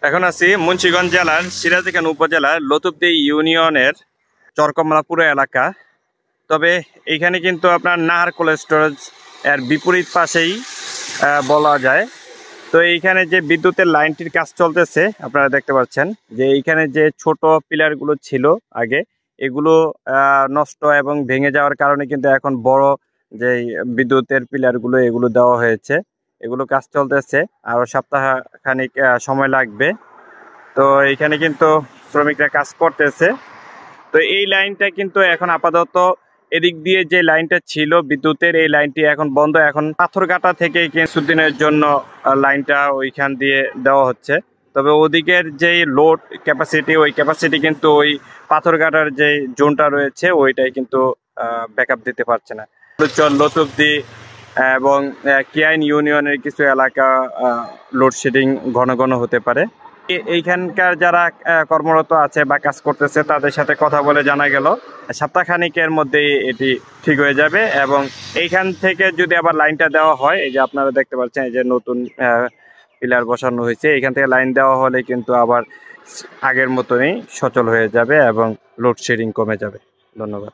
এখন আছি মুন্সিগঞ্জ জেলার সিরাজদিখান উপজেলার লতুবদি ইউনিয়নের চরকমলাপুর এলাকা। তবে এইখানে কিন্তু আপনার নাহার কোল্ড স্টোরেজ এর বিপরীত পাশেই বলা যায়। তো এইখানে যে বিদ্যুতের লাইনটির কাজ চলতেছে আপনারা দেখতে পাচ্ছেন যে এইখানে যে ছোট পিলারগুলো ছিল আগে, এগুলো নষ্ট এবং ভেঙে যাওয়ার কারণে কিন্তু এখন বড় যে বিদ্যুতের পিলারগুলো এগুলো দেওয়া হয়েছে। এগুলো কাজ চলতেছে, আরও সপ্তাহখানিক সময় লাগবে। তো এইখানে কিন্তু শ্রমিকরা কাজ করতেছে। তো এই লাইনটা কিন্তু এখন আপাতত এদিক দিয়ে যে লাইনটা ছিল বিদ্যুতের, এই লাইনটি এখন বন্ধ। এখন পাথরঘাটা থেকে কিছুদিনের জন্য লাইনটা ওইখান দিয়ে দেওয়া হচ্ছে। তবে ওদিকের যেই লোড ক্যাপাসিটি, ওই ক্যাপাসিটি কিন্তু ওই পাথরঘাটার যে জোনটা রয়েছে ওইটাই কিন্তু ব্যাকআপ দিতে পারছে না। লতুবদি এবং কিয়াইন ইউনিয়নের কিছু এলাকা লোডশেডিং ঘন ঘন হতে পারে। এইখানকার যারা কর্মরত আছে বা কাজ করতেছে তাদের সাথে কথা বলে জানা গেল সপ্তাহখানিকের মধ্যেই এটি ঠিক হয়ে যাবে। এবং এইখান থেকে যদি আবার লাইনটা দেওয়া হয়, এই যে আপনারা দেখতে পাচ্ছেন এই যে নতুন পিলার বসানো হয়েছে, এখান থেকে লাইন দেওয়া হলে কিন্তু আবার আগের মতনই সচল হয়ে যাবে এবং লোডশেডিং কমে যাবে। ধন্যবাদ।